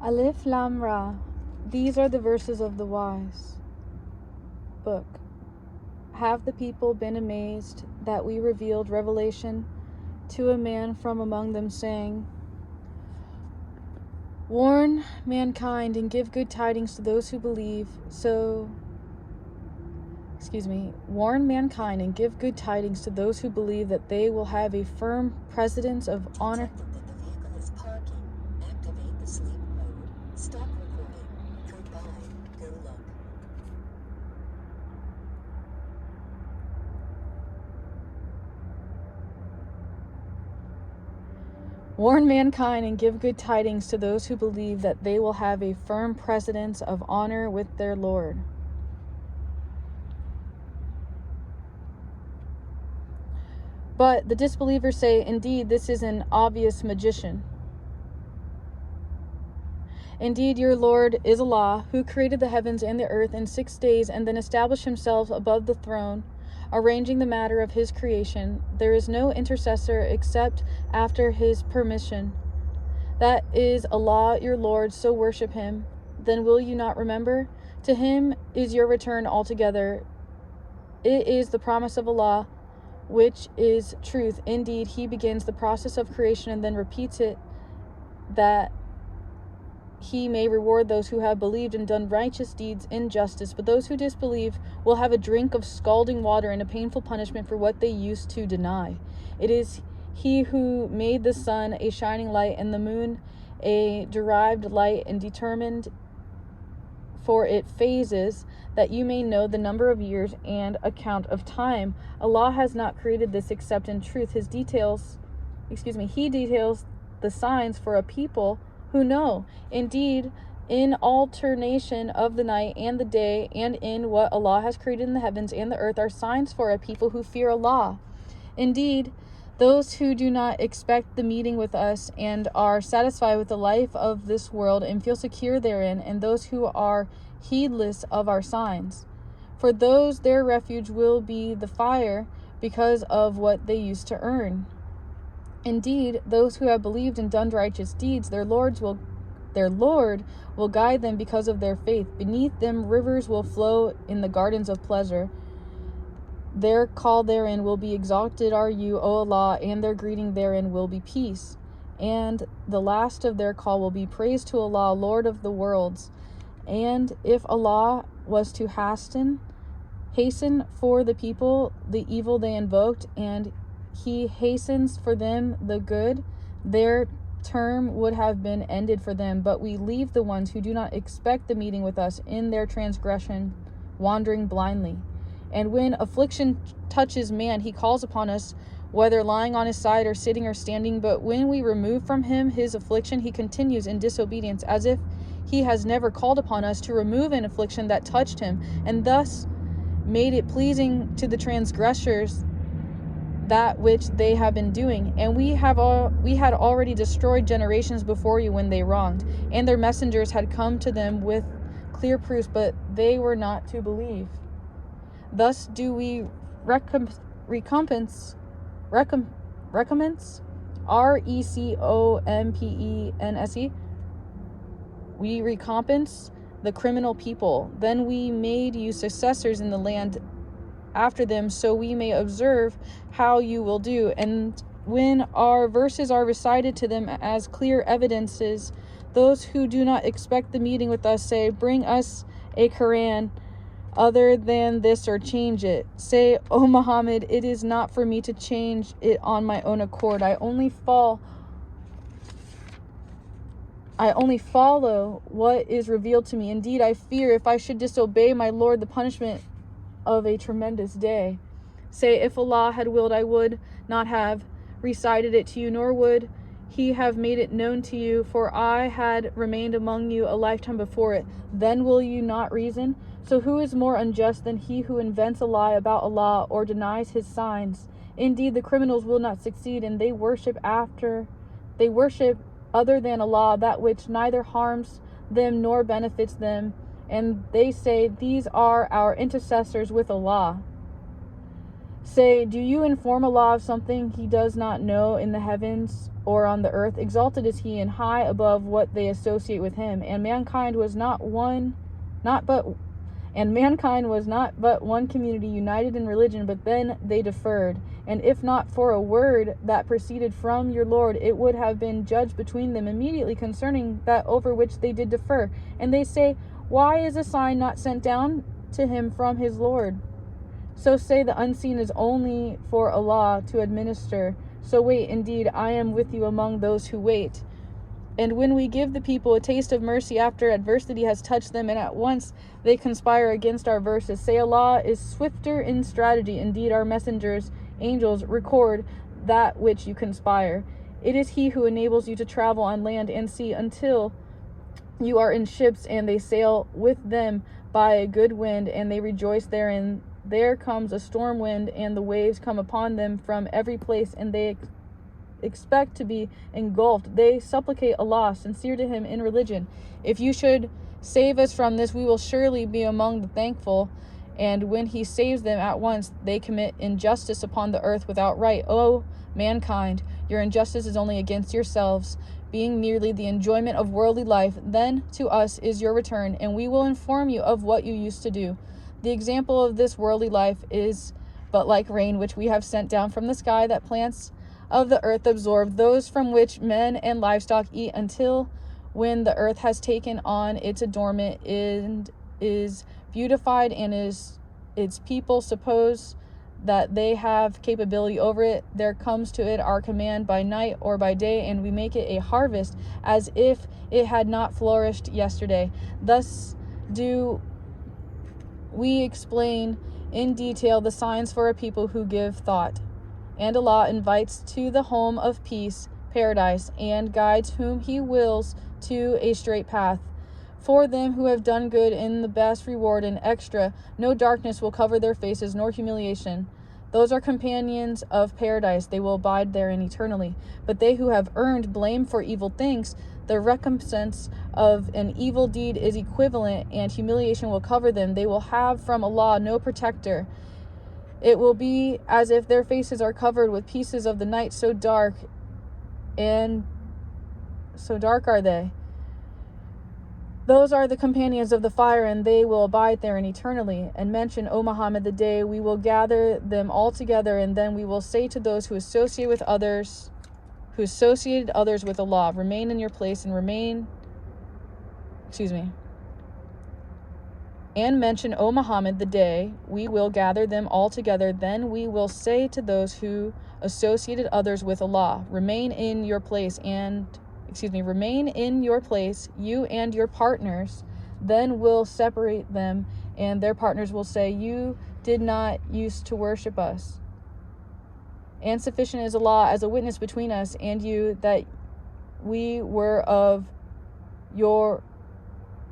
Alif Lam Ra. These are the verses of the wise book. Have the people been amazed that we revealed revelation to a man from among them, saying, warn mankind and give good tidings to those who believe, warn mankind and give good tidings to those who believe that they will have a firm precedence of honor. Warn mankind and give good tidings to those who believe that they will have a firm precedence of honor with their Lord. But the disbelievers say, indeed, this is an obvious magician. Indeed, your Lord is Allah, who created the heavens and the earth in 6 days and then established himself above the throne, arranging the matter of his creation. There is no intercessor except after his permission. That is Allah, your Lord, so worship him. Then will you not remember? To him is your return altogether. It is the promise of Allah, which is truth. Indeed, he begins the process of creation and then repeats it, that he may reward those who have believed and done righteous deeds in justice. But those who disbelieve will have a drink of scalding water and a painful punishment for what they used to deny. It is he who made the sun a shining light and the moon a derived light and determined for it phases, that you may know the number of years and account of time. Allah has not created this except in truth. He details the signs for a people who know. Indeed, in alternation of the night and the day, and in what Allah has created in the heavens and the earth, are signs for a people who fear Allah. Indeed, those who do not expect the meeting with us and are satisfied with the life of this world and feel secure therein, and those who are heedless of our signs, for those their refuge will be the fire because of what they used to earn. Indeed, those who have believed and done righteous deeds, their Lord will guide them because of their faith. Beneath them rivers will flow in the gardens of pleasure. Their call therein will be, exalted are you, O Allah, and their greeting therein will be peace. And the last of their call will be, praise to Allah, Lord of the worlds. And if Allah was to hasten for the people the evil they invoked, and he hastens for them the good, their term would have been ended for them. But we leave the ones who do not expect the meeting with us in their transgression, wandering blindly. And when affliction touches man, he calls upon us, whether lying on his side or sitting or standing. But when we remove from him his affliction, he continues in disobedience, as if he has never called upon us to remove an affliction that touched him, and thus made it pleasing to the transgressors that which they have been doing. And we had already destroyed generations before you when they wronged, and their messengers had come to them with clear proofs, but they were not to believe. Thus do we recompense RECOMPENSE. We recompense the criminal people. Then we made you successors in the land after them, so we may observe how you will do. And when our verses are recited to them as clear evidences, those who do not expect the meeting with us say, bring us a Quran other than this, or change it. Say, O Muhammad, it is not for me to change it on my own accord. I only follow what is revealed to me. Indeed, I fear if I should disobey my Lord, the punishment of a tremendous day. Say, if Allah had willed, I would not have recited it to you, nor would he have made it known to you, for I had remained among you a lifetime before it. Then will you not reason? So who is more unjust than he who invents a lie about Allah or denies his signs? Indeed, the criminals will not succeed, and they worship other than Allah, that which neither harms them nor benefits them. And they say, these are our intercessors with Allah. Say, do you inform Allah of something he does not know in the heavens or on the earth? Exalted is he and high above what they associate with him. And mankind was not but one community united in religion, but then they differed. And if not for a word that proceeded from your Lord, it would have been judged between them immediately concerning that over which they did differ. And they say, why is a sign not sent down to him from his Lord? So say, the unseen is only for Allah to administer. So wait, indeed, I am with you among those who wait. And when we give the people a taste of mercy after adversity has touched them, and at once they conspire against our verses, say, Allah is swifter in strategy. Indeed, our messengers, angels, record that which you conspire. It is he who enables you to travel on land and sea until you are in ships, and they sail with them by a good wind, and they rejoice therein. There comes a storm wind, and the waves come upon them from every place, and they expect to be engulfed. They supplicate Allah, sincere to him in religion. If you should save us from this, we will surely be among the thankful. And when he saves them, at once they commit injustice upon the earth without right. O mankind, your injustice is only against yourselves, being merely the enjoyment of worldly life. Then to us is your return, and we will inform you of what you used to do. The example of this worldly life is but like rain, which we have sent down from the sky, that plants of the earth absorb, those from which men and livestock eat, until when the earth has taken on its adornment and is beautified, and its people suppose that they have capability over it, there comes to it our command by night or by day, and we make it a harvest as if it had not flourished yesterday. Thus do we explain in detail the signs for a people who give thought. And Allah invites to the home of peace, paradise, and guides whom he wills to a straight path. For them who have done good in the best reward and extra, no darkness will cover their faces, nor humiliation. Those are companions of paradise, they will abide therein eternally. But they who have earned blame for evil things, the recompense of an evil deed is equivalent, and humiliation will cover them. They will have from Allah no protector. It will be as if their faces are covered with pieces of the night, so dark are they. Those are the companions of the fire, and they will abide therein eternally. And mention, O Muhammad, the day we will gather them all together, and then we will say to those who associated others with Allah, remain in your place And mention, O Muhammad, the day we will gather them all together, then we will say to those who associated others with Allah, remain in your place, you and your partners. Then we'll separate them, and their partners will say, you did not used to worship us. And sufficient is Allah as a witness between us and you, that we were of your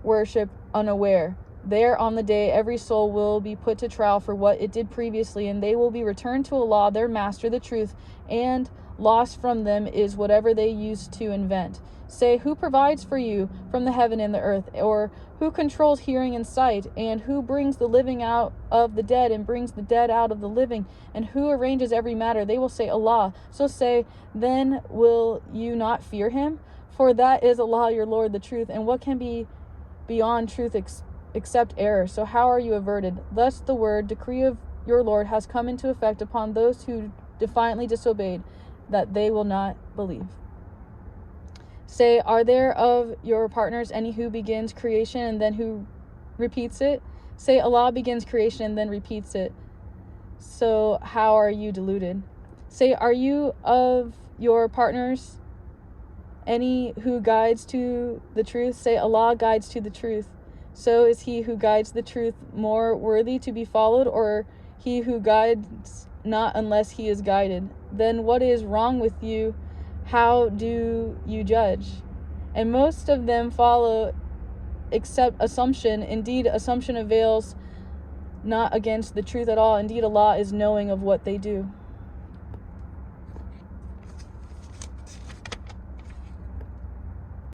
worship unaware. There on the day every soul will be put to trial for what it did previously, and they will be returned to Allah, their master, the truth, and lost from them is whatever they used to invent. Say, who provides for you from the heaven and the earth, or who controls hearing and sight, and who brings the living out of the dead and brings the dead out of the living, and who arranges every matter? They will say, Allah. So say, then will you not fear him? For that is Allah, your Lord, the truth, and what can be beyond truth except error? So how are you averted? Thus the word, decree of your Lord has come into effect upon those who defiantly disobeyed, that they will not believe. Say, are there of your partners any who begins creation and then who repeats it? Say, Allah begins creation and then repeats it. So how are you deluded? Say, are you of your partners any who guides to the truth? Say, Allah guides to the truth. So is he who guides the truth more worthy to be followed, or he who guides not unless he is guided? Then what is wrong with you? How do you judge? And most of them follow except assumption. Indeed, assumption avails not against the truth at all. Indeed, Allah is knowing of what they do.